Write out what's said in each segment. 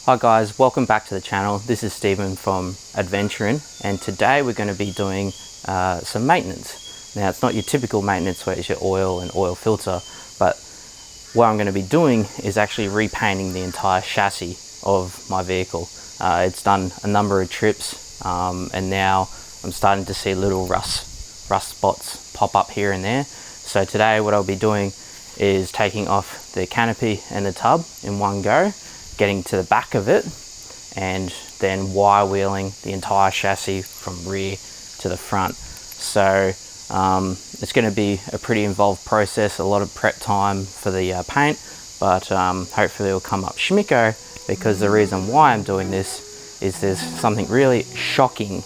Hi guys, welcome back to the channel. This is Stephen from Adventuring, and today we're going to be doing some maintenance. Now it's not your typical maintenance where it's your oil and oil filter, but what I'm going to be doing is actually repainting the entire chassis of my vehicle. It's done a number of trips and now I'm starting to see little rust spots pop up here and there. So today what I'll be doing is taking off the canopy and the tub in one go, getting to the back of it, and then wire wheeling the entire chassis from rear to the front. So it's going to be a pretty involved process, a lot of prep time for the paint, but hopefully it'll come up schmicko, because the reason why I'm doing this is there's something really shocking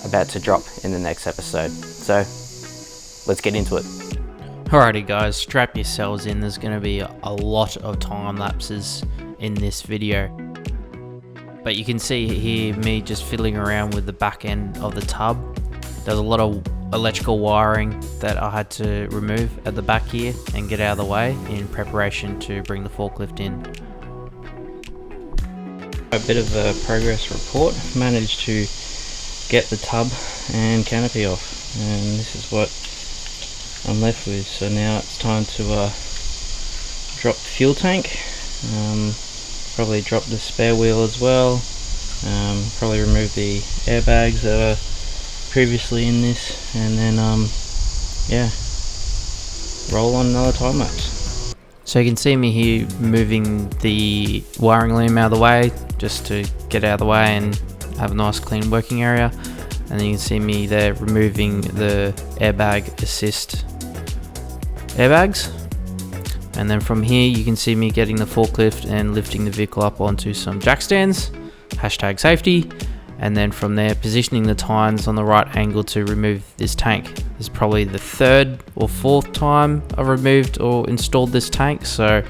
about to drop in the next episode. So let's get into it. Alrighty guys, strap yourselves in. There's going to be a lot of time lapses in this video, but you can see here me just fiddling around with the back end of the tub. There's a lot of electrical wiring that I had to remove at the back here and get out of the way in preparation to bring the forklift in. A bit of a progress report. Managed to get the tub and canopy off, and this is what I'm left with. So now it's time to drop the fuel tank, probably drop the spare wheel as well, probably remove the airbags that are previously in this, and then yeah, roll on another time lapse. So you can see me here moving the wiring loom out of the way just to get out of the way and have a nice clean working area, and then you can see me there removing the airbag assist airbags, and then from here you can see me getting the forklift and lifting the vehicle up onto some jack stands, hashtag safety, and then from there positioning the tines on the right angle to remove this tank. This is probably the third or fourth time I've removed or installed this tank, so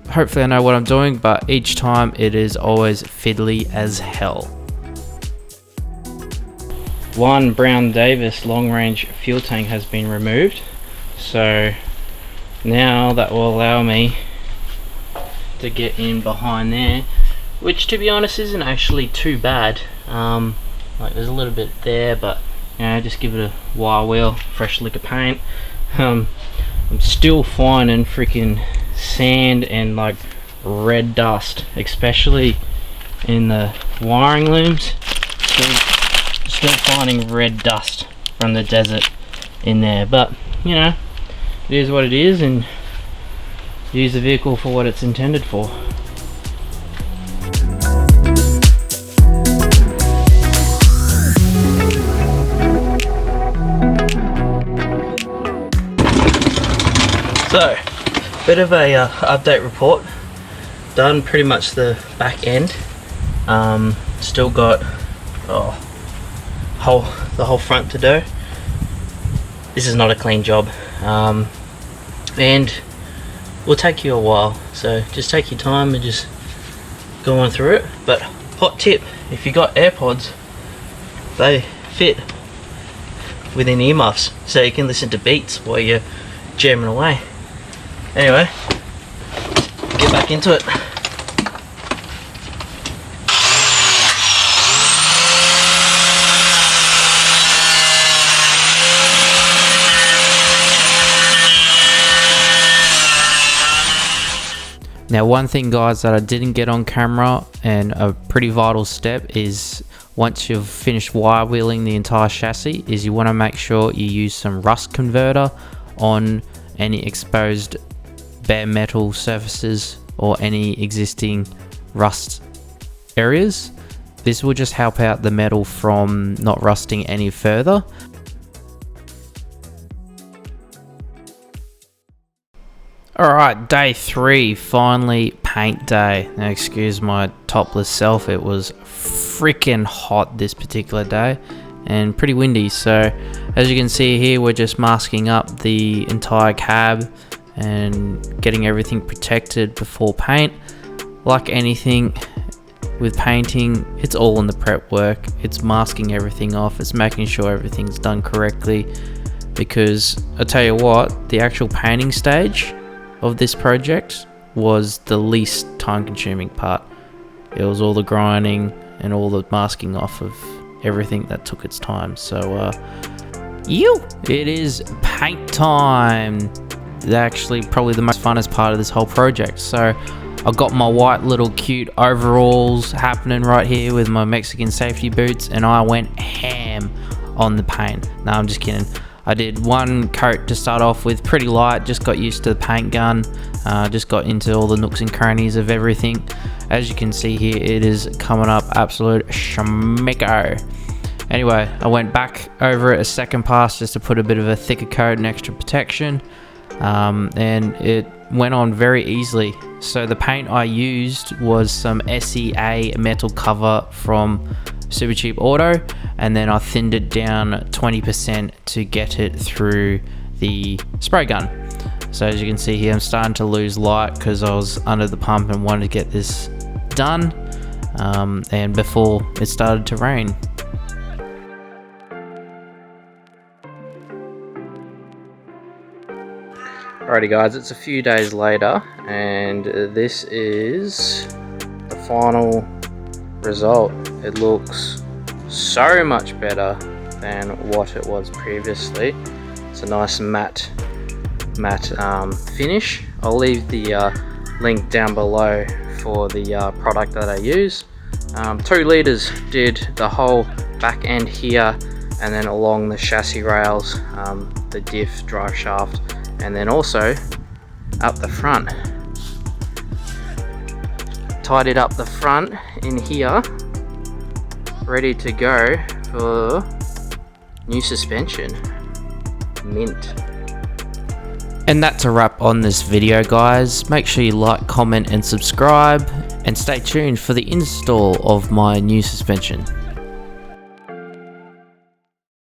hopefully I know what I'm doing, but each time it is always fiddly as hell. One Brown Davis long range fuel tank has been removed, so now that will allow me to get in behind there, which to be honest isn't actually too bad. Like there's a little bit there, but you know, just give it a wire wheel, fresh lick of paint. I'm still finding freaking sand and like red dust, especially in the wiring looms. Still finding red dust from the desert in there, but you know, it is what it is, and use the vehicle for what it's intended for. So, bit of a update report. Done pretty much the back end. Still got the whole front to do. This is not a clean job, and will take you a while, so just take your time and just go on through it. But hot tip, if you got AirPods, they fit within earmuffs, so you can listen to beats while you're jamming away. Anyway, get back into it. Now one thing guys that I didn't get on camera, and a pretty vital step, is once you've finished wire wheeling the entire chassis, is you want to make sure you use some rust converter on any exposed bare metal surfaces or any existing rust areas. This will just help out the metal from not rusting any further. Alright, day 3, finally paint day. Now excuse my topless self, it was freaking hot this particular day and pretty windy. So as you can see here, we're just masking up the entire cab and getting everything protected before paint. Like anything with painting, it's all in the prep work. It's masking everything off, it's making sure everything's done correctly, because I tell you what, the actual painting stage of this project was the least time consuming part. It was all the grinding and all the masking off of everything that took its time. So it is paint time. Actually probably the most funnest part of this whole project. So I got my white little cute overalls happening right here with my Mexican safety boots, and I went ham on the paint. No, I'm just kidding. I did one coat to start off with, pretty light, just got used to the paint gun, just got into all the nooks and crannies of everything. As you can see here, it is coming up absolute schmicko. Anyway, I went back over it a second pass just to put a bit of a thicker coat and extra protection, and it went on very easily. So the paint I used was some SEA metal cover from Super Cheap Auto, and then I thinned it down 20% to get it through the spray gun. So as you can see here, I'm starting to lose light because I was under the pump and wanted to get this done, and before it started to rain. Alrighty guys, it's a few days later, and this is the final result. It looks so much better than what it was previously. It's a nice matte finish. I'll leave the link down below for the product that I use. 2 litres did the whole back end here, and then along the chassis rails, the diff, drive shaft, and then also up the front. Tied it up the front in here, ready to go for new suspension. Mint. And that's a wrap on this video guys. Make sure you like, comment and subscribe, and stay tuned for the install of my new suspension.